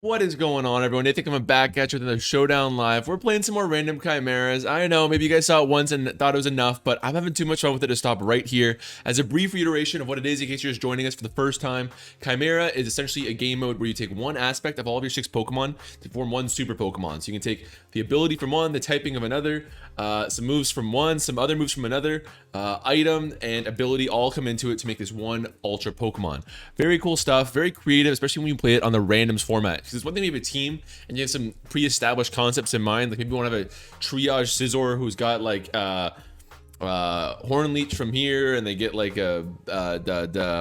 What is going on, everyone? Nathan coming back at you with another Showdown Live. We're playing some more random chimeras. I know, maybe you guys saw it once and thought it was enough, but I'm having too much fun with it to stop right here. As a brief reiteration of what it is, in case you're just joining us for the first time, Chimera is essentially a game mode where you take one aspect of all of your 6 Pokemon to form one super Pokemon. So you can take the ability from one, the typing of another, some moves from one, some other moves from another, item and ability all come into it to make this one Ultra Pokemon. Very cool stuff, very creative, especially when you play it on the randoms format. Because it's one thing to have a team and you have some pre-established concepts in mind. Like maybe you want to have a triage Scizor who's got like Horn Leech from here, and they get like a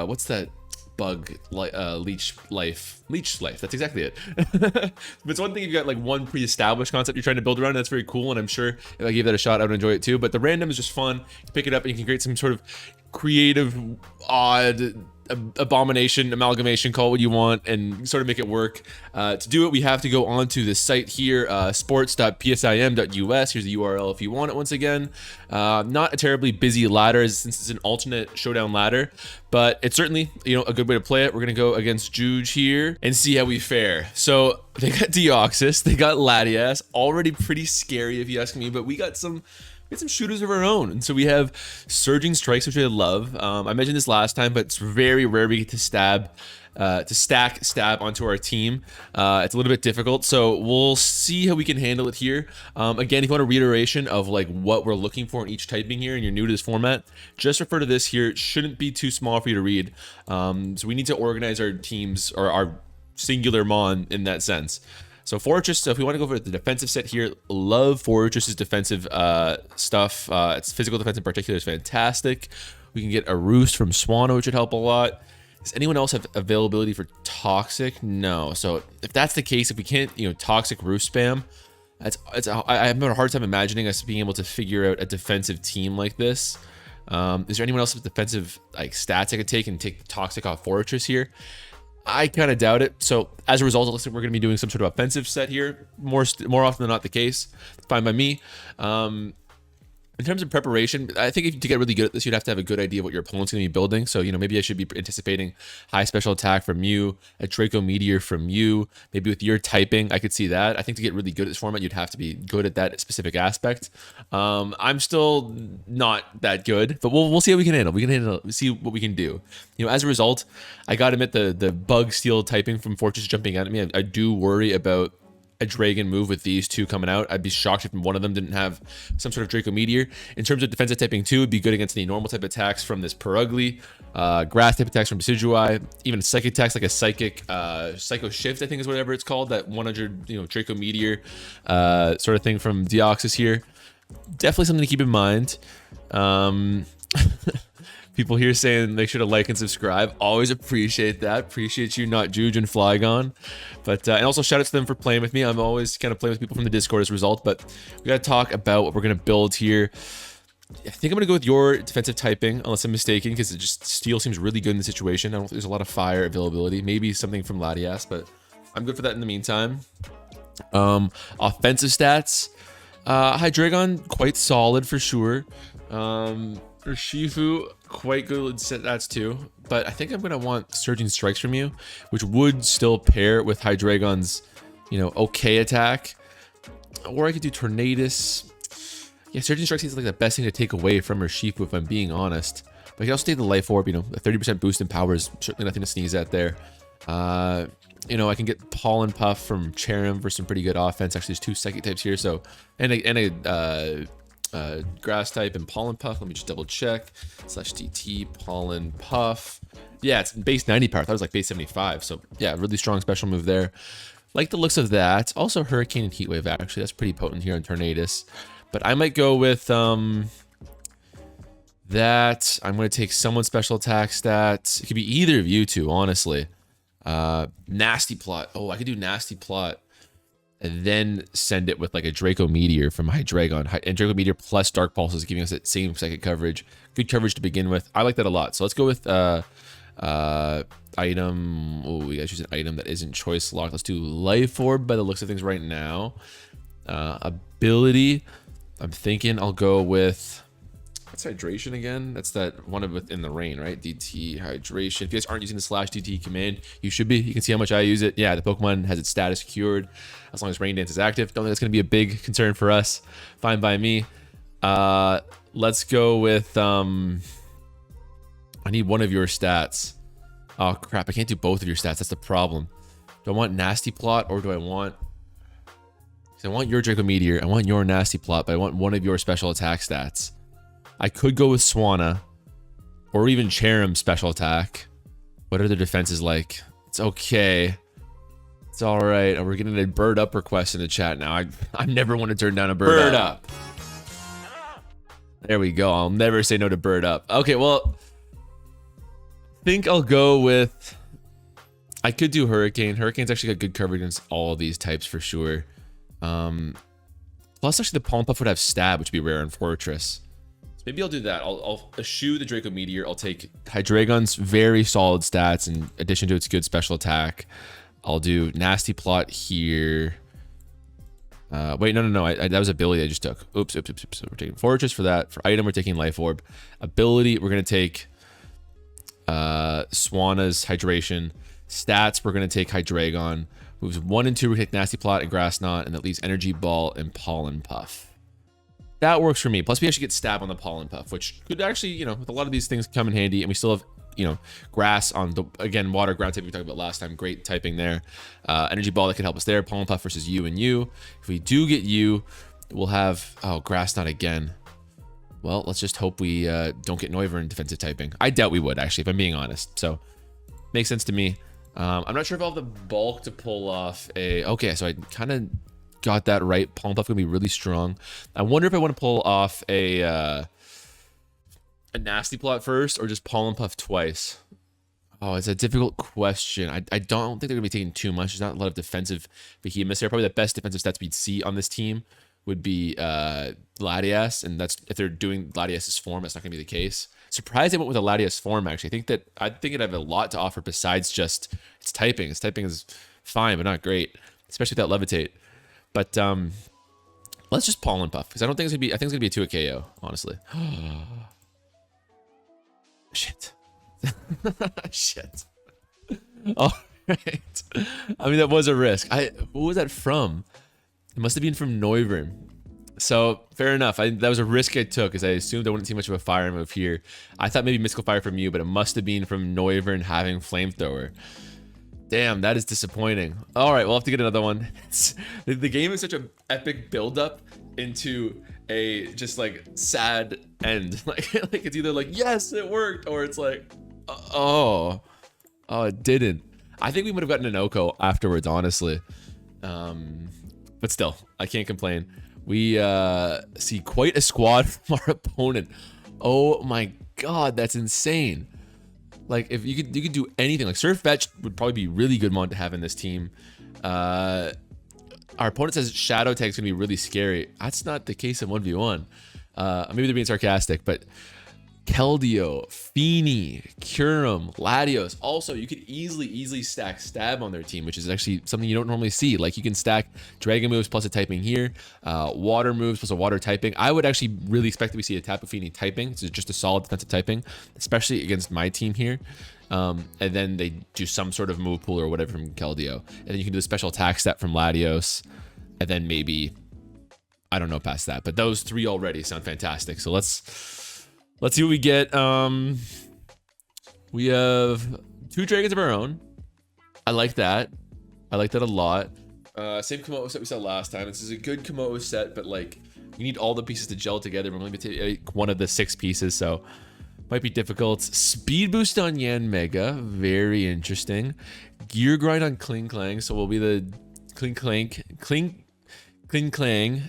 what's that bug, leech life. That's exactly it. But it's one thing if you got like one pre-established concept you're trying to build around. That's very cool, and I'm sure if I gave that a shot I would enjoy it too. But the random is just fun. You pick it up and you can create some sort of creative, odd abomination, amalgamation, call it what you want, and sort of make it work. To do it, we have to go onto the site here, sports.psim.us. Here's the URL if you want it. Once again, not a terribly busy ladder since it's an alternate showdown ladder, but it's certainly, you know, a good way to play it. We're gonna go against Juge here and see how we fare. So they got Deoxys, they got Latias, already pretty scary if you ask me, but we got some shooters of our own. And so we have Surging Strikes, which I love. I mentioned this last time, but it's very rare we get to stack stab onto our team. It's a little bit difficult, so we'll see how we can handle it here. Again, if you want a reiteration of like what we're looking for in each typing here and you're new to this format, just refer to this here. It shouldn't be too small for you to read. So we need to organize our teams, or our singular mon in that sense. So Fortress, so if we want to go for the defensive set here, love Fortress's defensive stuff. Its physical defense in particular is fantastic. We can get a Roost from Swano, which would help a lot. Does anyone else have availability for Toxic? No. So if that's the case, if we can't, you know, Toxic Roost spam, I have a hard time imagining us being able to figure out a defensive team like this. Is there anyone else with defensive like stats I could take and take Toxic off Fortress here? I kind of doubt it. So as a result, it looks like we're going to be doing some sort of offensive set here. More often than not the case. Fine by me. In terms of preparation, I think to get really good at this, you'd have to have a good idea of what your opponent's going to be building. So, you know, maybe I should be anticipating high special attack from you, a Draco Meteor from you. Maybe with your typing, I could see that. I think to get really good at this format, you'd have to be good at that specific aspect. I'm still not that good, but we'll see how we can handle. See what we can do. You know, as a result, I got to admit the bug steel typing from Fortress jumping out at me. I do worry about a dragon move with these two coming out. I'd be shocked if one of them didn't have some sort of Draco Meteor. In terms of defensive typing 2, it'd be good against any normal type attacks from this Perugly, grass type attacks from Decidueye, even psychic attacks like a Psycho Shift, I think is whatever it's called, that 100, you know, Draco Meteor sort of thing from Deoxys here. Definitely something to keep in mind. People here saying they should have liked and subscribe. Always appreciate that. Appreciate you, not Juge and Flygon. But and also shout out to them for playing with me. I'm always kind of playing with people from the Discord as a result. But we got to talk about what we're gonna build here. I think I'm gonna go with your defensive typing, unless I'm mistaken, because it just steel seems really good in the situation. I don't think there's a lot of fire availability. Maybe something from Latias, but I'm good for that in the meantime. Offensive stats. Hydreigon, quite solid for sure. Urshifu, quite good with stats too, but I think I'm gonna want Surging Strikes from you, which would still pair with Hydreigon's, you know, okay attack. Or I could do Tornadus. Yeah, Surging Strikes is like the best thing to take away from Urshifu if I'm being honest. But I can also take the Life Orb, you know, a 30% boost in power is certainly nothing to sneeze at there. You know, I can get Pollen Puff from Cherim for some pretty good offense. Actually, there's 2 psychic types here, so and a grass type and Pollen Puff. Let me just double check. /DT Pollen Puff. Yeah, it's base 90 power. That was like base 75. So yeah, really strong special move there. Like the looks of that. Also Hurricane and Heat Wave, actually. That's pretty potent here on Tornadus. But I might go with that. I'm going to take someone's special attack stats. It could be either of you two, honestly. Nasty Plot. Oh, I could do Nasty Plot and then send it with like a Draco Meteor from Hydreigon. And Draco Meteor plus Dark Pulse is giving us that same second coverage. Good coverage to begin with. I like that a lot. So let's go with item. Oh, we gotta choose an item that isn't choice locked. Let's do Life Orb by the looks of things right now. Ability. I'm thinking I'll go with That's hydration again. That's that one of within the rain, right? DT hydration. If you guys aren't using the /DT command, you should be. You can see how much I use it. Yeah, the Pokemon has its status cured as long as Rain Dance is active. Don't think that's going to be a big concern for us. Fine by me. Let's go with I need one of your stats. Oh crap, I can't do both of your stats. That's the problem. Do I want Nasty Plot or do I want... I want your Draco Meteor. I want your Nasty Plot, but I want one of your special attack stats. I could go with Swanna or even Cherim special attack. What are their defenses like? It's okay. It's all right. Oh, we're getting a bird up request in the chat now. I never want to turn down a bird up. There we go. I'll never say no to bird up. Okay, well, I think I'll go with... I could do Hurricane. Hurricane's actually got good coverage against all of these types for sure. Plus, actually, the Pollen Puff would have Stab, which would be rare in Fortress. So maybe I'll do that. I'll eschew the Draco Meteor. I'll take Hydreigon's very solid stats in addition to its good special attack. I'll do Nasty Plot here. Wait, no. That was ability I just took. Oops. So we're taking Fortress for that. For item, we're taking Life Orb. Ability, we're going to take Swanna's Hydration. Stats, we're going to take Hydreigon. Moves 1 and 2, we take Nasty Plot and Grass Knot, and that leaves Energy Ball and Pollen Puff. That works for me. Plus, we actually get Stab on the Pollen Puff, which could actually, you know, with a lot of these things come in handy, and we still have, you know, Grass on the, again, Water, Ground type we talked about last time. Great typing there. Energy Ball that could help us there. Pollen Puff versus you and you. If we do get you, we'll have, oh, Grass Knot again. Well, let's just hope we don't get Noivern in defensive typing. I doubt we would, actually, if I'm being honest. So, makes sense to me. I'm not sure if I'll have the bulk to pull off a... Okay, so I kind of got that right. Pollen Puff going to be really strong. I wonder if I want to pull off a Nasty Plot first or just Pollen Puff twice. Oh, it's a difficult question. I don't think they're going to be taking too much. There's not a lot of defensive behemoths here. Probably the best defensive stats we'd see on this team would be Latias, and that's if they're doing Latias's form, that's not going to be the case. Surprised they went with a Latias form, actually. I think it'd have a lot to offer besides just its typing. Its typing is fine, but not great, especially without Levitate. But let's just Pollen Puff, because I think it's going to be a 2 KO, honestly. Shit. Shit. All right. I mean, that was a risk. What was that from? It must have been from Noivern. So, fair enough. That was a risk I took, because I assumed I wouldn't see much of a fire move here. I thought maybe Mystical Fire from you, but it must have been from Noivern having Flamethrower. Damn, that is disappointing. All right, we'll have to get another one. The game is such an epic build-up into a just, like, sad end. Like it's either like, yes, it worked, or it's like, oh, it didn't. I think we would have gotten an Oko afterwards, honestly. But still, I can't complain. We see quite a squad from our opponent. Oh my god, that's insane. Like, if you could do anything. Like, Surf Fetch would probably be really good mon to have in this team. Our opponent says Shadow Tag's gonna be really scary. That's not the case in 1v1. Maybe they're being sarcastic, but Keldeo, Feeny, Kyurem, Latios. Also, you could easily stack Stab on their team, which is actually something you don't normally see. Like, you can stack Dragon moves plus a typing here, Water moves plus a Water typing. I would actually really expect that we see a Tapu Fini typing. It's just a solid defensive typing, especially against my team here. And then they do some sort of move pool or whatever from Keldeo. And then you can do a special attack stat from Latios. And then maybe, I don't know past that. But those three already sound fantastic. So let's see what we get. We have 2 dragons of our own. I like that. I like that a lot. Same Komodo set we saw last time. This is a good Komodo set, but like, we need all the pieces to gel together. We're going to take one of the 6 pieces, so might be difficult. Speed boost on Yan Mega, very interesting. Gear grind on Kling Klang, so we'll be the Kling Klang.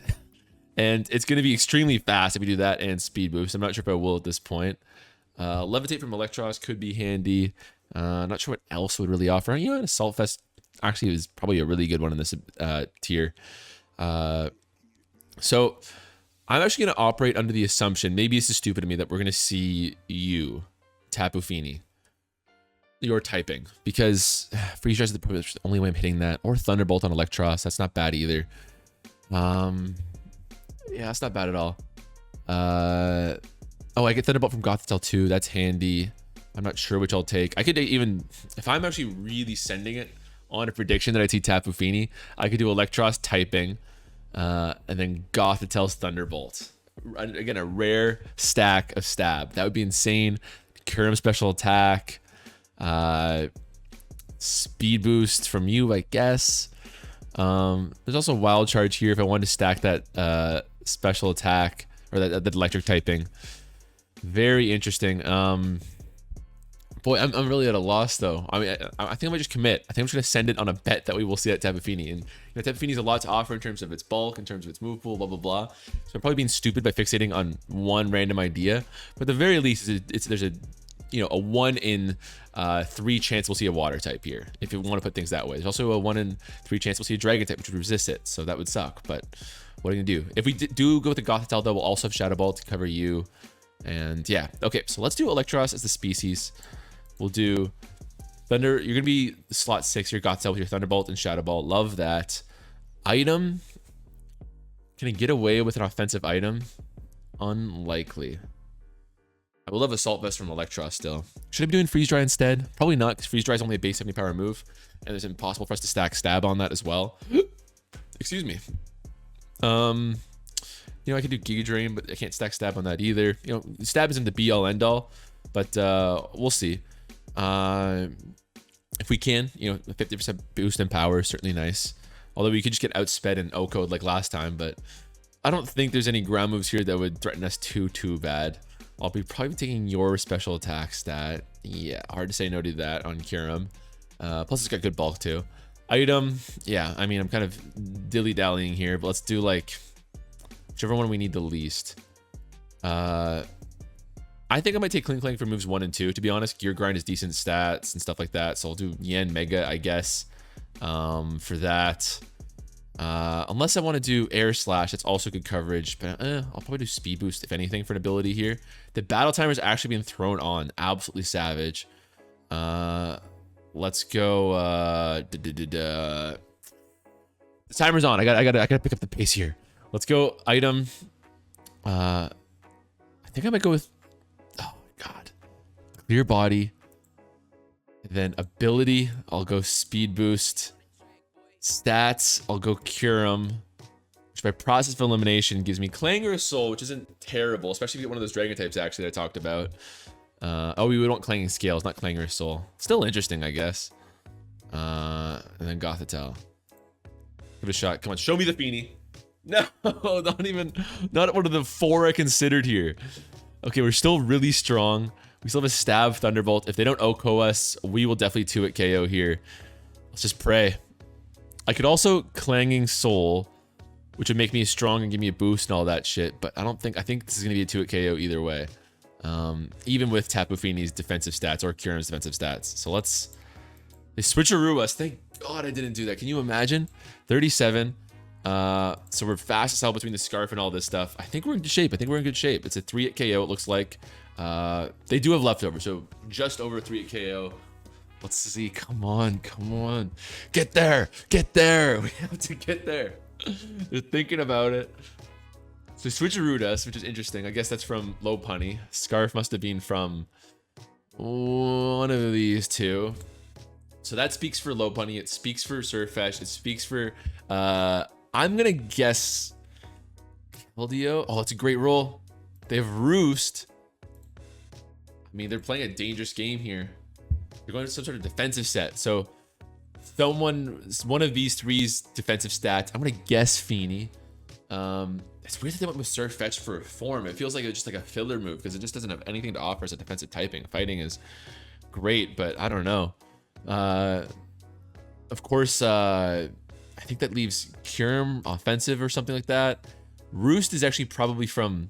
And it's going to be extremely fast if we do that and speed boost. I'm not sure if I will at this point. Levitate from Electros could be handy. Not sure what else would really offer. You know, an Assault Vest actually is probably a really good one in this tier. So I'm actually going to operate under the assumption, maybe this is stupid of me, that we're going to see you, Tapu Fini, your typing. Because Freeze Dry is the only way I'm hitting that. Or Thunderbolt on Electros. That's not bad either. Yeah, that's not bad at all. Oh, I get Thunderbolt from Gothitelle too. That's handy. I'm not sure which I'll take. I could even, if I'm actually really sending it on a prediction that I see Tapu Fini, I could do Electros typing, and then Gothitelle's Thunderbolt. Again, a rare stack of stab. That would be insane. Kyurem special attack. Speed boost from you, I guess. There's also wild charge here if I wanted to stack that special attack or that electric typing. Very interesting. Boy, I'm really at a loss though. I mean, I think I might just commit. I think I'm just gonna send it on a bet that we will see at Tapu Fini. And you know, Tapu Fini's a lot to offer in terms of its bulk, in terms of its move pool, blah blah blah. So I'm probably being stupid by fixating on one random idea. But at the very least, there's a 1 in 3 chance we'll see a water type here. If you want to put things that way, there's also a 1 in 3 chance we'll see a dragon type, which would resist it. So that would suck. But what are you gonna do? If we do go with the Gothitelle though, we'll also have Shadow Ball to cover you. And yeah, okay. So let's do Electros as the species. We'll do Thunder. You're going to be slot 6 here. Gothitelle with your Thunderbolt and Shadow Ball. Love that. Item. Can I get away with an offensive item? Unlikely. I will love Assault Vest from Electros still. Should I be doing Freeze Dry instead? Probably not, because Freeze Dry is only a base 70 power move. And it's impossible for us to stack Stab on that as well. Excuse me. You know, I could do Giga Drain, but I can't stack Stab on that either. You know, Stab isn't the be-all, end-all. But we'll see. If we can, you know, a 50% boost in power is certainly nice. Although we could just get outsped and O-code like last time, but I don't think there's any ground moves here that would threaten us too bad. I'll be probably taking your special attack stat. Yeah, hard to say no to that on Kyurem. Plus it's got good bulk too. Item, yeah, I mean, I'm kind of dilly-dallying here, but let's do like whichever one we need the least. I think I might take Kling Klang for moves 1 and 2. To be honest, Gear Grind is decent stats and stuff like that. So I'll do Yen Mega, I guess, for that. Unless I want to do Air Slash, it's also good coverage. But I'll probably do Speed Boost, if anything, for an ability here. The Battle Timer is actually being thrown on. Absolutely savage. Let's go. The timer's on. I gotta pick up the pace here. Let's go. Item. I think I might go with. God, clear body, and then ability, I'll go speed boost. Stats, I'll go Kyurem, which by process of elimination gives me Clangor Soul, which isn't terrible, especially if you get one of those dragon types actually that I talked about. Oh, we would want Clanging Scales, not Clangor Soul. Still interesting, I guess. And then Gothitelle. Give it a shot. Come on, show me the Fini. No, not one of the 4 I considered here. Okay, we're still really strong. We still have a Stab Thunderbolt. If they don't OHKO us, we will definitely 2-hit KO here. Let's just pray. I could also Clanging Soul, which would make me strong and give me a boost and all that shit. But I think this is going to be a 2-hit KO either way. Even with Tapu Fini's defensive stats or Kyurem's defensive stats. So they switcheroo us. Thank God I didn't do that. Can you imagine? 37. So we're fast as hell between the Scarf and all this stuff. I think we're in good shape. It's a 3-hit KO, it looks like. They do have leftover, so just over a 3-hit KO. Let's see. Come on. Get there. We have to get there. They're thinking about it. So switcherooed us, which is interesting. I guess that's from Lopunny. Scarf must have been from one of these two. So that speaks for Lopunny. It speaks for Surfetch. It speaks for I'm gonna guess Keldeo. Oh, that's a great roll. They have Roost. I mean, they're playing a dangerous game here. They're going to some sort of defensive set. So one of these three's defensive stats. I'm gonna guess Fini. It's weird that they went with Surfetch for form. It feels like it's just like a filler move because it just doesn't have anything to offer as a defensive typing. Fighting is great, but I don't know. Of course, I think that leaves Kyurem offensive or something like that. Roost is actually probably from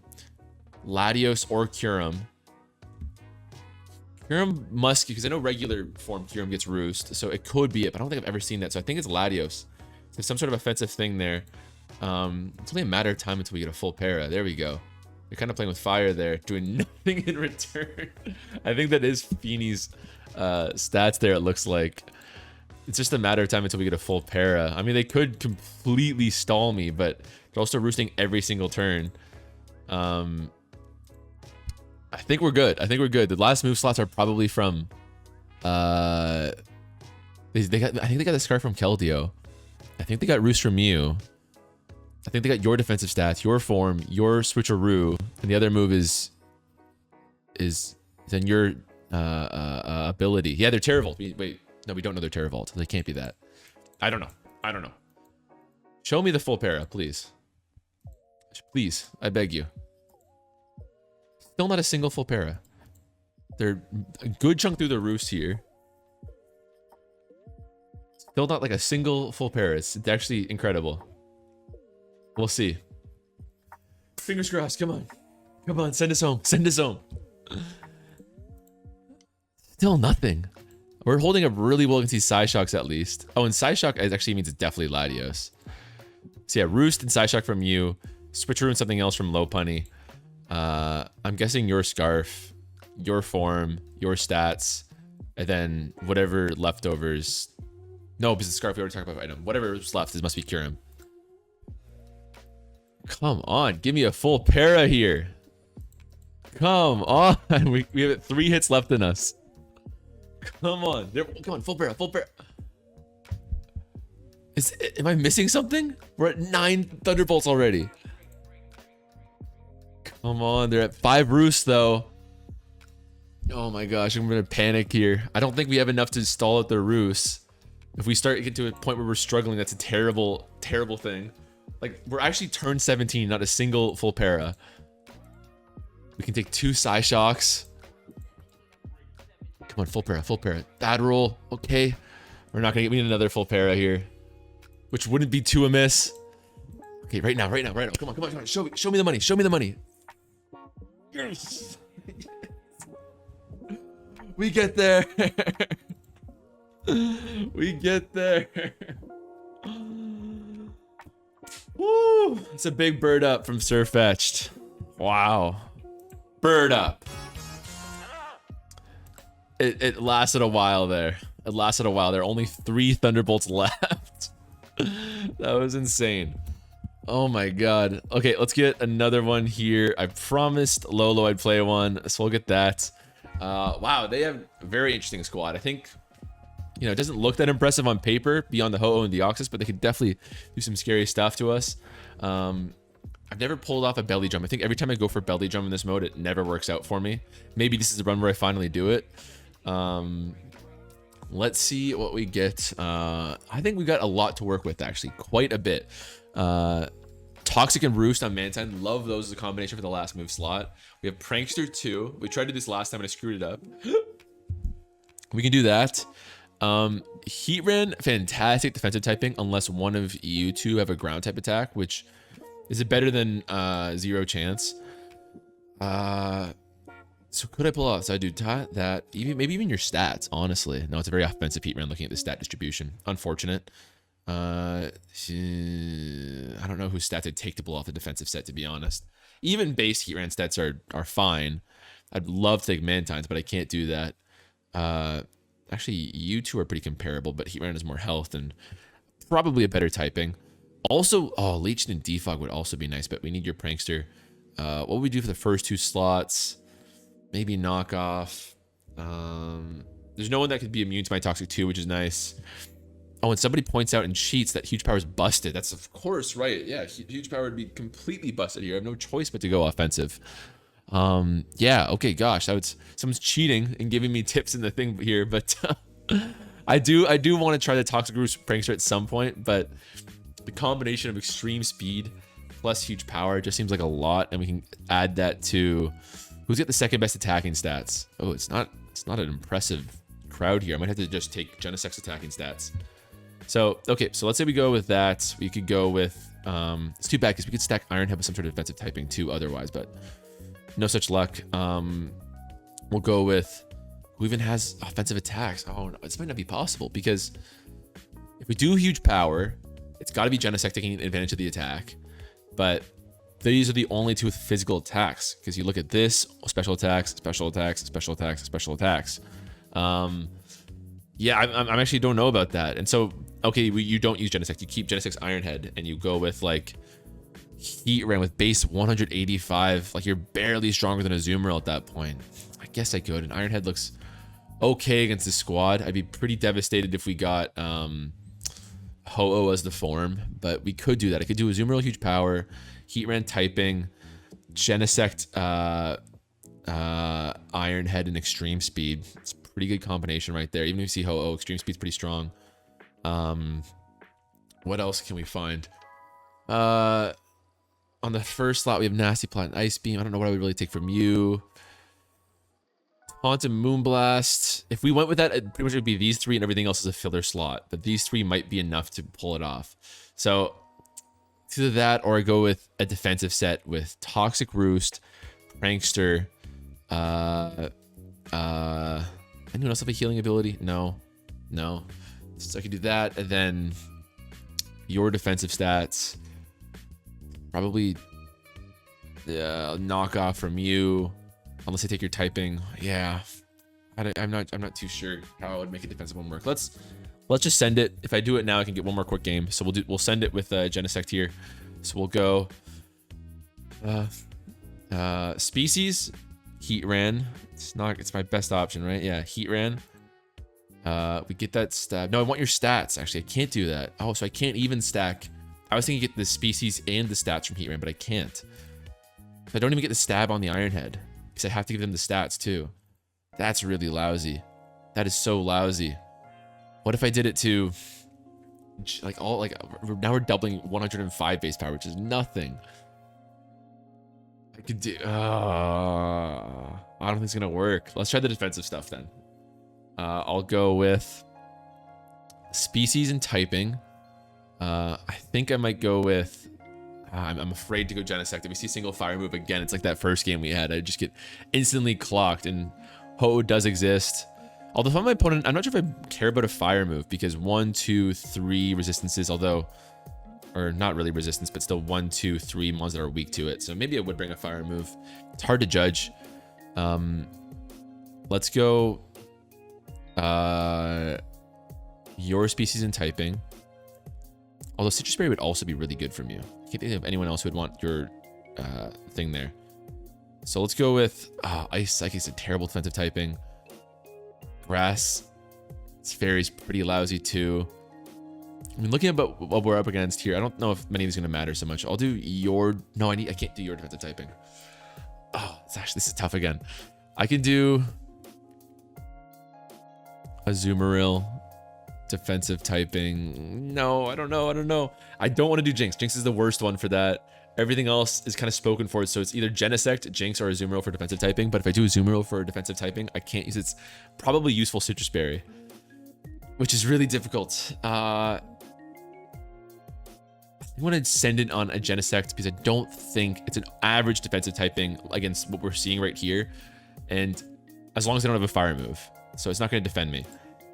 Latios or Kyurem. Kyurem must, because I know regular form Kyurem gets Roost, so it could be it, but I don't think I've ever seen that. So I think it's Latios. There's some sort of offensive thing there. It's only a matter of time until we get a full para. There we go. They're kind of playing with fire there, doing nothing in return. I think that is Fini's stats there, it looks like. It's just a matter of time until we get a full para. I mean, they could completely stall me, but they're also roosting every single turn. I think we're good. I think we're good. The last move slots are probably from they got, I think they got the scarf from Keldeo. I think they got Roost from you. I think they got your defensive stats, your form, your switcheroo, and the other move is then your ability. Yeah, they're Terra Volt. Wait, no, we don't know they're Terra Volt. They can't be that. I don't know. I don't know. Show me the full para, please. Please, I beg you. Still not a single full para. They're a good chunk through the roost here. Still not like a single full para. It's actually incredible. We'll see. Fingers crossed. Come on. Come on. Send us home. Send us home. Still nothing. We're holding up really well against these Psyshocks at least. Oh, and Psyshock actually means it's definitely Latios. So yeah, Roost and Psyshock from you. Switcheroo and something else from Lopunny. I'm guessing your Scarf, your form, your stats, and then whatever leftovers. No, because the Scarf we already talked about item. Whatever's left, this must be Kyurem. Come on, give me a full para here. Come on, we have 3 hits left in us. Come on, come on, full para, full para. Am I missing something? We're at 9 Thunderbolts already. Come on, they're at 5 Roosts though. Oh my gosh, I'm gonna panic here. I don't think we have enough to stall at the Roosts. If we start to get to a point where we're struggling, that's a terrible, terrible thing. Like, we're actually turn 17, not a single full para. We can take 2 Psyshocks. Come on, full para, full para. Bad roll, okay. We're not gonna get me another full para here, which wouldn't be too amiss. Okay, right now, right now, right now. Come on, come on, come on. Show me the money, show me the money. Yes. We get there. We get there. Woo! It's a big bird up from Surfetched. Wow. Bird up. It lasted a while there. It lasted a while. There are only 3 Thunderbolts left. That was insane. Oh my god. Okay, let's get another one here. I promised Lolo I'd play one, so we'll get that. Wow, they have a very interesting squad. I think, you know, it doesn't look that impressive on paper beyond the Ho-Oh and Deoxys, but they could definitely do some scary stuff to us. I've never pulled off a belly drum. I think every time I go for belly drum in this mode, it never works out for me. Maybe this is the run where I finally do it. Let's see what we get. I think we got a lot to work with, actually, quite a bit. Toxic and Roost on Mantine. Love those as a combination for the last move slot. We have Prankster 2. We tried to do this last time and I screwed it up. We can do that. Heatran, fantastic defensive typing unless one of you two have a ground type attack, which is it better than 0 chance. So could I pull off? So I do that. Maybe even your stats, honestly. No, it's a very offensive Heatran looking at the stat distribution. Unfortunate. I don't know whose stats I'd take to blow off the defensive set, to be honest. Even base Heatran stats are fine. I'd love to take Mantines, but I can't do that. Actually, you two are pretty comparable, but Heatran has more health and probably a better typing. Also, oh, Leech and Defog would also be nice, but we need your Prankster. What would we do for the first 2 slots? Maybe Knockoff. There's no one that could be immune to my Toxic 2, which is nice. Oh, and somebody points out in cheats that Huge Power is busted. That's of course right. Yeah, Huge Power would be completely busted here. I have no choice but to go offensive. Yeah, okay, gosh, someone's cheating and giving me tips in the thing here, but I do want to try the Toxic Roost Prankster at some point, but the combination of extreme speed plus huge power just seems like a lot, and we can add that to who's got the second best attacking stats. Oh, it's not an impressive crowd here. I might have to just take Genesec's attacking stats. So, okay, so let's say we go with that. We could go with, it's too bad because we could stack Iron Head with some sort of defensive typing too otherwise, but no such luck. We'll go with, who even has offensive attacks? Oh, no, this might not be possible because if we do huge power, it's got to be Genesect taking advantage of the attack, but these are the only 2 with physical attacks because you look at this, special attacks, special attacks, special attacks, special attacks. Yeah, I actually don't know about that. And so, okay, you don't use Genesect. You keep Genesec's Iron Head and you go with like Heat Ran with base 185. Like, you're barely stronger than a Azumarill at that point. I guess I could. And Iron Head looks okay against this squad. I'd be pretty devastated if we got Ho-Oh as the form, but we could do that. I could do Azumarill huge power, Heat Ran typing, Genesect Iron Head and extreme speed. It's a pretty good combination right there. Even if you see Ho-Oh, extreme speed's pretty strong. What else can we find? On the first slot, we have Nasty Plot and Ice Beam. I don't know what I would really take from you. Taunt and Moonblast. If we went with that, it pretty much would be these three and everything else is a filler slot. But these three might be enough to pull it off. So, it's either that or I go with a defensive set with Toxic Roost, Prankster, anyone else have a healing ability? No. So I could do that, and then your defensive stats. Probably knock off from you, unless I take your typing. Yeah, I'm not too sure how I would make a defensive one work. Let's just send it. If I do it now, I can get one more quick game. So we'll send it with Genesect here. So we'll go species, Heat Ran. It's my best option, right? Yeah, Heat Ran. We get that stat. No, I want your stats. Actually, I can't do that. Oh, so I can't even stack. I was thinking get the species and the stats from Heat Ran, but I can't. So I don't even get the stab on the Iron Head because I have to give them the stats too. That's really lousy. That is so lousy. What if I did it to now we're doubling 105 base power, which is nothing. I could do. I don't think it's gonna work. Let's try the defensive stuff then. I'll go with species and typing. I think I might go with. I'm afraid to go Genesect. If we see single fire move again, it's like that first game we had. I just get instantly clocked, and Ho does exist. Although if I'm my opponent, I'm not sure if I care about a fire move because 1, 2, 3 resistances, or not really resistance, but still 1, 2, 3 mons that are weak to it. So maybe I would bring a fire move. It's hard to judge. Let's go. Your species and typing. Although Citrus Berry would also be really good from you. I can't think of anyone else who would want your thing there. So let's go with Ice. Like I said, terrible defensive typing. Grass. This Fairy's pretty lousy too. I mean, looking at what we're up against here, I don't know if many of these are going to matter so much. I'll do your... No, I can't do your defensive typing. Oh, this is tough again. I can do Azumarill. Defensive typing. No, I don't know. I don't want to do Jinx. Jinx is the worst one for that. Everything else is kind of spoken for. So it's either Genesect, Jinx, or Azumarill for defensive typing. But if I do Azumarill for defensive typing, I can't use its probably useful Citrus Berry, which is really difficult. I want to send it on a Genesect because I don't think it's an average defensive typing against what we're seeing right here. And as long as I don't have a fire move. So it's not going to defend me.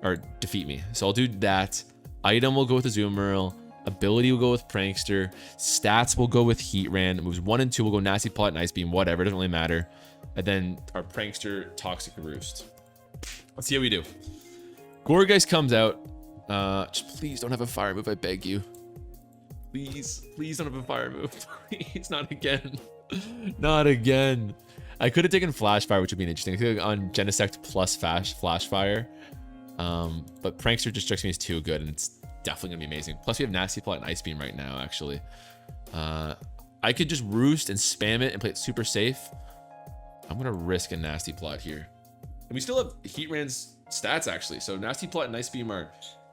Or defeat me. So I'll do that. Item will go with Azumarill. Ability will go with Prankster. Stats will go with Heat Ran. Moves 1 and 2 will go Nasty Plot and Ice Beam. Whatever. It doesn't really matter. And then our Prankster, Toxic Roost. Let's see how we do. Gourgeist comes out. Just please don't have a fire move. I beg you. Please don't have a fire move. Please, not again. Not again. I could have taken Flash Fire, which would be interesting. I could have gone Genesect plus Flash Fire. But Prankster just strikes me as too good, and it's definitely gonna be amazing. Plus we have Nasty Plot and Ice Beam right now, actually. I could just Roost and spam it and play it super safe. I'm gonna risk a Nasty Plot here. And we still have Heat Ran's stats, actually. So Nasty Plot and Ice Beam are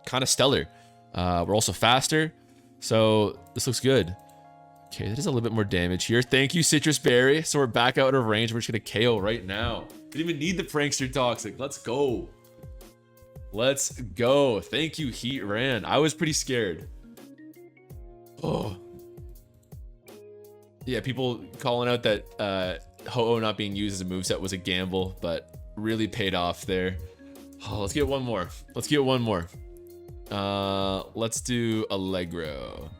kind of stellar. We're also faster, so this looks good. Okay, that is a little bit more damage here. Thank you, Citrus Berry. So we're back out of range. We're just gonna KO right now. Didn't even need the Prankster Toxic. Let's go. Let's go. Thank you, Heat Ran. I was pretty scared. Oh. Yeah, people calling out that Ho-Oh not being used as a moveset was a gamble, but really paid off there. Oh, let's get one more. Let's do Allegro.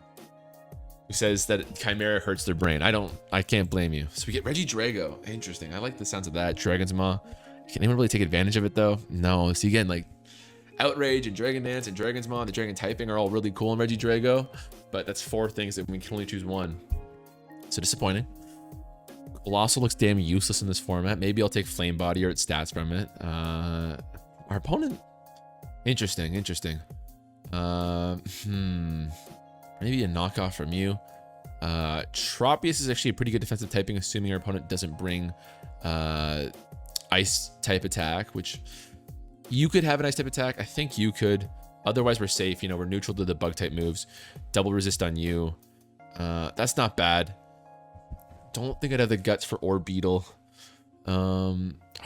Who says that Chimera hurts their brain. I can't blame you. So we get Regidrago. Interesting. I like the sounds of that. Dragon's Maw. Can anyone really take advantage of it though? No. So again, like Outrage and Dragon Dance and Dragon's Maw, the Dragon typing are all really cool in Regidrago, but that's 4 things that we can only choose one. So disappointing. Colossal looks damn useless in this format. Maybe I'll take Flame Body or its stats from it. Our opponent... Interesting. Maybe a knockoff from you. Tropius is actually a pretty good defensive typing, assuming our opponent doesn't bring ice type attack, which you could have an ice type attack. I think you could. Otherwise, we're safe. You know, we're neutral to the bug type moves. Double resist on you. That's not bad. Don't think I'd have the guts for Orbeetle.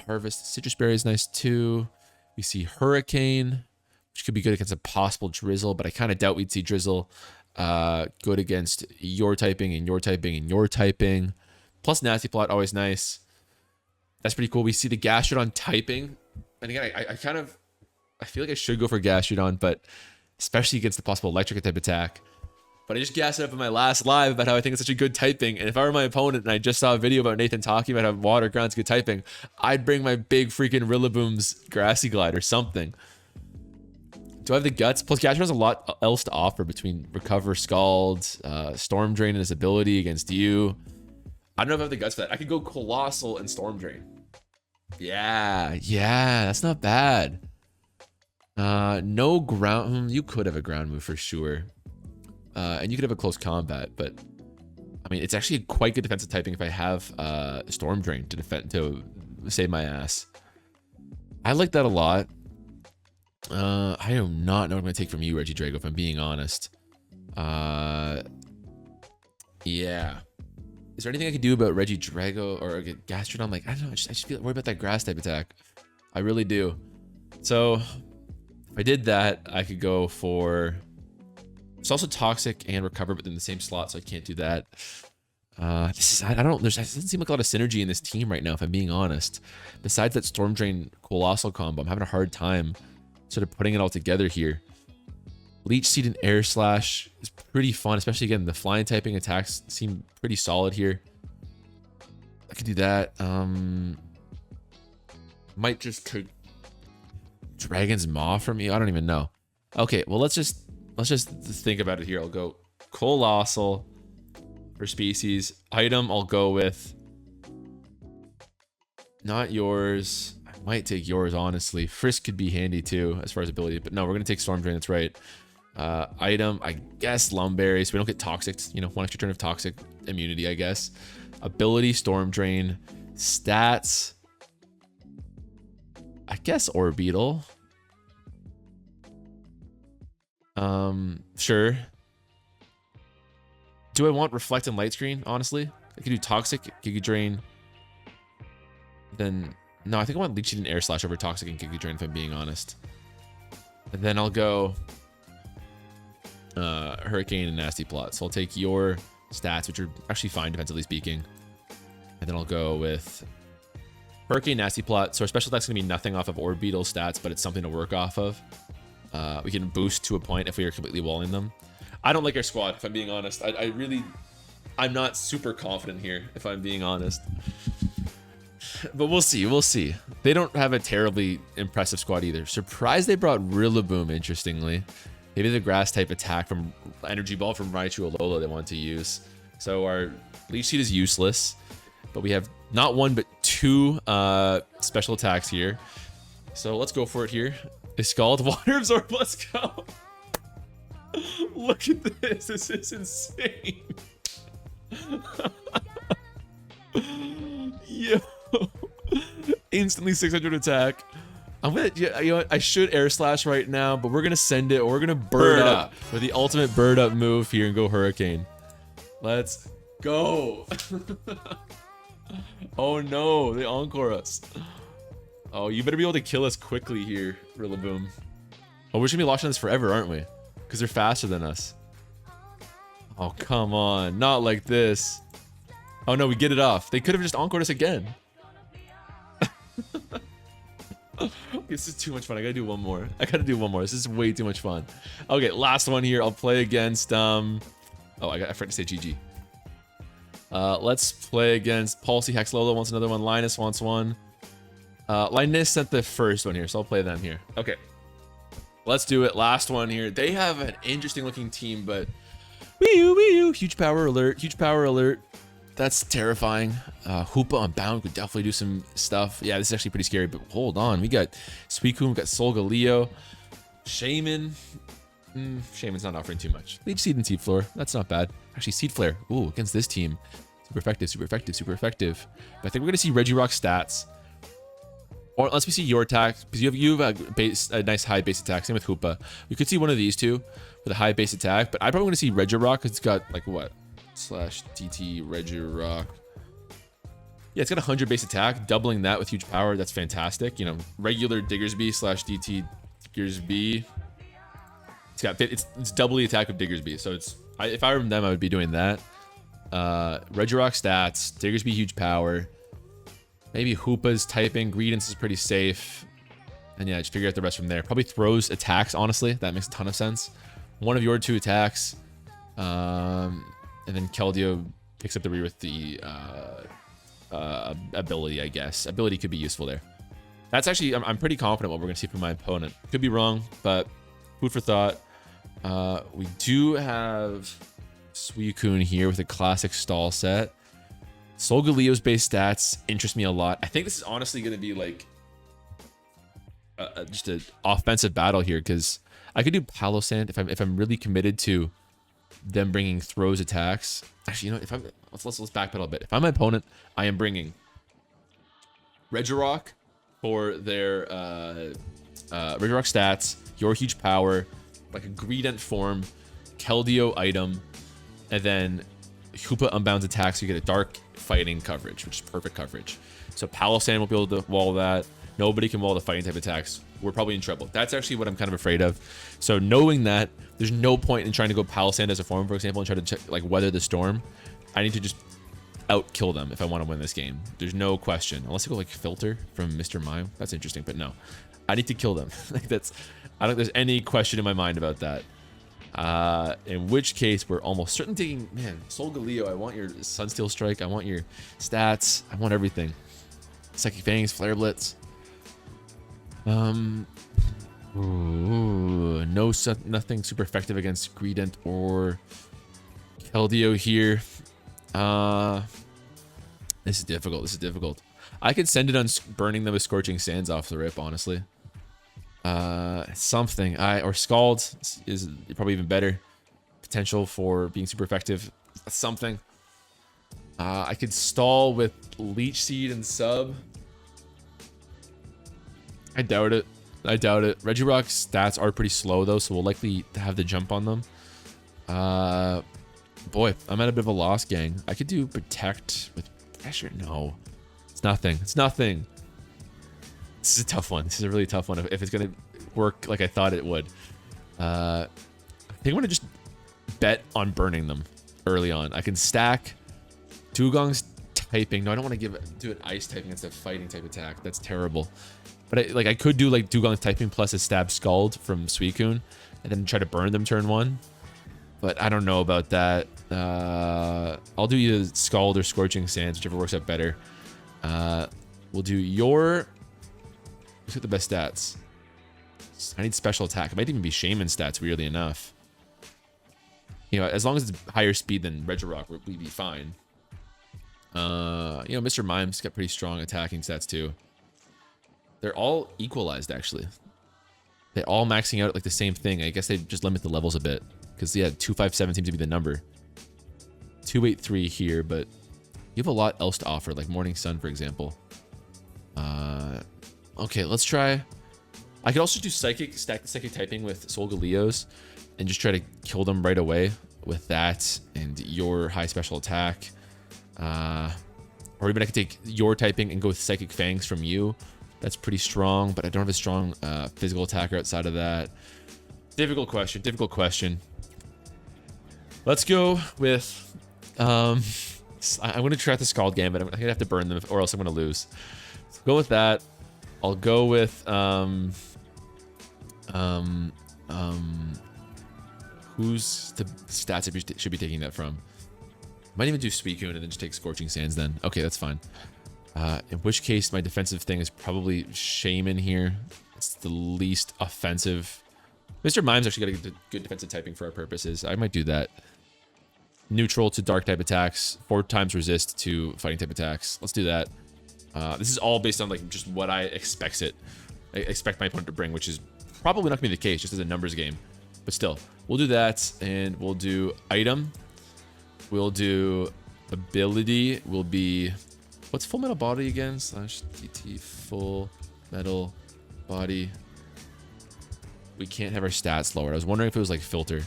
Harvest. Citrus Berry is nice too. We see Hurricane, which could be good against a possible Drizzle, but I kind of doubt we'd see Drizzle. Good against your typing and your typing and your typing. Plus Nasty Plot, always nice. That's pretty cool. We see the Gastrodon typing. And again, I feel like I should go for Gastrodon, but especially against the possible electric type attack. But I just gassed it up in my last live about how I think it's such a good typing. And if I were my opponent and I just saw a video about Nathan talking about how water ground's good typing, I'd bring my big freaking Rillaboom's Grassy Glide or something. Do I have the guts? Plus, Gastrodon has a lot else to offer between Recover, Scald, Storm Drain, and his ability against you. I don't know if I have the guts for that. I could go Colossal and Storm Drain. Yeah, that's not bad. No ground. You could have a ground move for sure. And you could have a close combat, but I mean, it's actually quite good defensive typing if I have Storm Drain to defend to save my ass. I like that a lot. I do not know what I'm gonna take from you, Regidrago, if I'm being honest. Yeah. Is there anything I could do about Regidrago or Gastrodon? Like, I don't know. I just feel worried about that grass type attack. I really do. So if I did that, I could go for. It's also Toxic and Recover, but in the same slot, so I can't do that. I don't. There doesn't seem like a lot of synergy in this team right now, if I'm being honest. Besides that Storm Drain Colossal combo, I'm having a hard time sort of putting it all together here. Leech Seed and Air Slash is pretty fun, especially again, the flying typing attacks seem pretty solid here. I could do that. Might just could Dragon's Maw from me. I don't even know. Okay, well let's just think about it here. I'll go Colossal for species. Item I'll go with not yours. I might take yours, honestly. Frisk could be handy too as far as ability, but no, we're gonna take Storm Drain. That's right. Item, I guess Lumberry, so we don't get Toxic. You know, one extra turn of Toxic immunity, I guess. Ability, Storm Drain. Stats, I guess Orbeetle. Sure. Do I want Reflect and Light Screen? Honestly, I could do Toxic, Giga Drain. Then no, I think I want Leech Seed and Air Slash over Toxic and Giga Drain, if I'm being honest. And then I'll go Hurricane and Nasty Plot. So I'll take your stats, which are actually fine defensively speaking, and then I'll go with Hurricane, Nasty Plot. So our special attack's gonna be nothing off of Orbeetle stats, but it's something to work off of. We can boost to a point if we are completely walling them. I don't like our squad, if I'm being honest. I'm not super confident here, if I'm being honest. But we'll see. They don't have a terribly impressive squad either. Surprised they brought Rillaboom, interestingly. Maybe the grass type attack from Energy Ball from Raichu Alola they want to use. So our Leech Seed is useless, but we have not one but two special attacks here. So let's go for it here. Is Scald Water Absorb? Let's go. Look at this. This is insane. Yo. Instantly 600 attack. I'm gonna, you know what? I should Air Slash right now, but we're gonna send it, or we're gonna bird up with the ultimate bird up move here and go Hurricane. Let's go. Oh no, they encore us. Oh, you better be able to kill us quickly here, Rillaboom. Oh, we're just gonna be locked on this forever, aren't we? Because they're faster than us. Oh, come on. Not like this. Oh no, we get it off. They could have just encored us again. This is too much fun. I gotta do one more. This is way too much fun. Okay, last one here. I'll play against oh, I forgot to say GG. Let's play against Palsy. Hex Lola wants another one. Linus wants one. Linus sent the first one here, so I'll play them here. Okay, let's do it. Last one here. They have an interesting looking team, but wee-oo, huge power alert. That's terrifying. Hoopa on bound could definitely do some stuff. Yeah, this is actually pretty scary, but hold on. We got Suicune, we got Solgaleo, Shaman. Shaman's not offering too much. Leech Seed and Seed Floor. That's not bad. Actually, Seed Flare. Ooh, against this team. Super effective, super effective, super effective. But I think we're going to see Regirock stats. Or unless we see your attack, because you have a nice high base attack. Same with Hoopa. We could see one of these two with a high base attack, but I probably want to see Regirock because it's got like what? /DT Regirock. Yeah, it's got 100 base attack, doubling that with huge power. That's fantastic. You know, regular Diggersby /DT Diggersby. It's double the attack of Diggersby. So if I were them, I would be doing that. Regirock stats, Diggersby huge power. Maybe Hoopa's typing. Greedence is pretty safe. And yeah, just figure out the rest from there. Probably throws attacks, honestly. That makes a ton of sense. One of your two attacks. And then Keldeo picks up the rear with the ability, I guess. Ability could be useful there. That's actually, I'm pretty confident what we're going to see from my opponent. Could be wrong, but food for thought. We do have Suicune here with a classic stall set. Solgaleo's base stats interest me a lot. I think this is honestly going to be like just an offensive battle here because I could do Palossand if I'm really committed to them bringing throws attacks. Actually, you know, if I'm let's backpedal a bit. If I'm my opponent, I am bringing Regirock for their Regirock stats, your huge power, like a Greedent form, Keldeo item, and then Hoopa unbounds attacks. So you get a dark fighting coverage, which is perfect coverage. So Palossand will be able to wall that. Nobody can wall the fighting type attacks. We're probably in trouble. That's actually what I'm kind of afraid of. So knowing that, there's no point in trying to go Palossand as a form, for example, and try to like weather the storm. I need to just out-kill them if I want to win this game. There's no question. Unless I go like Filter from Mr. Mime. That's interesting, but no. I need to kill them. Like I don't think there's any question in my mind about that. In which case, we're almost certainly taking, man, Solgaleo, I want your Sunsteel Strike. I want your stats. I want everything. Psychic Fangs, Flare Blitz. Ooh, nothing super effective against Greedent or Keldeo here. This is difficult. This is difficult. I could send it on burning them with Scorching Sands off the rip, honestly. Something. Or Scald is probably even better. Potential for being super effective. Something. I could stall with Leech Seed and Sub. I doubt it. I doubt it. Regirock's stats are pretty slow though, so we'll likely have the jump on them. Boy, I'm at a bit of a loss, gang. I could do Protect with Pressure. No, it's nothing. It's nothing. This is a tough one. This is a really tough one. If it's gonna work like I thought it would, I think I'm gonna just bet on burning them early on. I can stack Dugong's typing. No, I don't want to do an ice typing. It's a fighting type attack. That's terrible. But I could do like Dugong's typing plus a stab Scald from Suicune and then try to burn them turn one. But I don't know about that. I'll do either Scald or Scorching Sands, whichever works out better. We'll do your... Who's got the best stats? I need special attack. It might even be Shaman stats, weirdly enough. You know, as long as it's higher speed than Regirock, we'd be fine. You know, Mr. Mime's got pretty strong attacking stats too. They're all equalized, actually. They're all maxing out like the same thing. I guess they just limit the levels a bit. Because, yeah, 257 seems to be the number. 283 here, but you have a lot else to offer, like Morning Sun, for example. Okay, let's try... I could also do Psychic, stack the Psychic typing with Solgaleos, and just try to kill them right away with that and your high special attack. Or even I could take your typing and go with Psychic Fangs from you. That's pretty strong, but I don't have a strong physical attacker outside of that. Difficult question. Difficult question. Let's go with... I'm going to try the Scald Gambit. I'm going to have to burn them or else I'm going to lose. So go with that. I'll go with... who's the stats I should be taking that from? Might even do Suicune and then just take Scorching Sands then. Okay, that's fine. In which case, my defensive thing is probably Shaman here. It's the least offensive. Mr. Mime's actually got a good defensive typing for our purposes. I might do that. neutral to dark type attacks, 4 times resist to fighting type attacks. Let's do that. This is all based on like just what I expect my opponent to bring, which is probably not gonna be the case, just as a numbers game. But still, we'll do that, and we'll do item. We'll do ability. Will be, what's full metal body again? Slash DT full metal body. We can't have our stats lowered. I was wondering if it was like filter.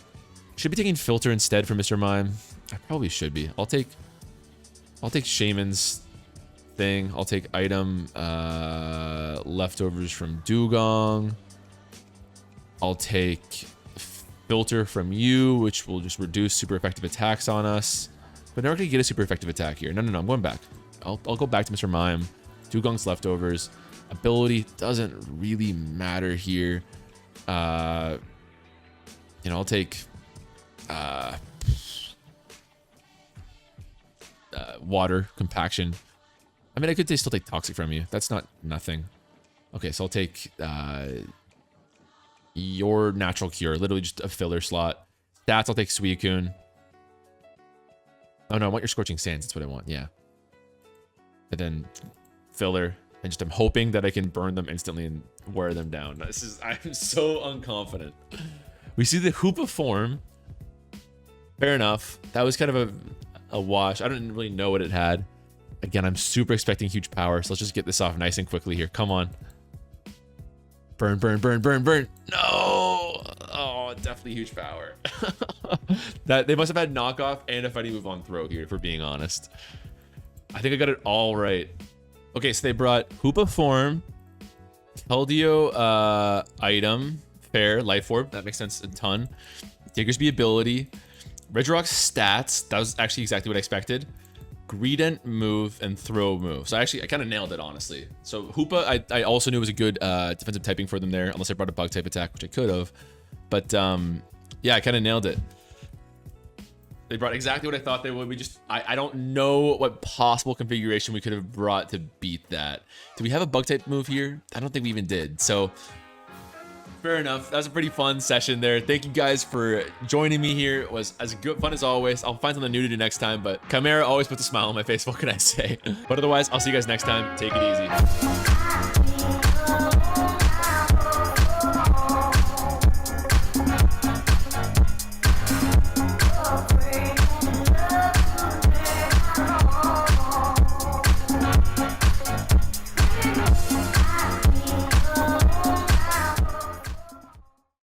Should be taking filter instead for Mr. Mime. I probably should be. I'll take Shaman's thing. I'll take item leftovers from Dugong. I'll take filter from you, which will just reduce super effective attacks on us. But never gonna get a super effective attack here. No, I'm going back. I'll go back to Mr. Mime. Dugong's leftovers. Ability doesn't really matter here. You know, I'll take water compaction. I mean, I could still take toxic from you. That's not nothing. Okay, so I'll take your natural cure, literally just a filler slot. Stats, I'll take Suicune. Oh no, I want your scorching sands. That's what I want. Yeah. And then filler, and just I'm hoping that I can burn them instantly and wear them down. I'm so unconfident. We see the Hoopa form. Fair enough. That was kind of a wash. I don't really know what it had. Again, I'm super expecting huge power, so let's just get this off nice and quickly here. Come on. Burn, burn, burn, burn, burn. No! Oh, definitely huge power. That they must have had knockoff and a fighting move on throw here, if we're being honest. I think I got it all right. Okay, so they brought Hoopa form, Keldeo item, fair, life orb. That makes sense a ton. Diggersby ability, Regirock's stats. That was actually exactly what I expected. Greedent move and throw move. So I kind of nailed it, honestly. So Hoopa, I also knew was a good defensive typing for them there, unless I brought a bug type attack, which I could have. But yeah, I kind of nailed it. They brought exactly what I thought they would. I don't know what possible configuration we could have brought to beat that. Do we have a bug type move here? I don't think we even did. So fair enough. That was a pretty fun session there. Thank you guys for joining me here. It was as good fun as always. I'll find something new to do next time, but CHIMERA always puts a smile on my face. What can I say? But otherwise, I'll see you guys next time. Take it easy.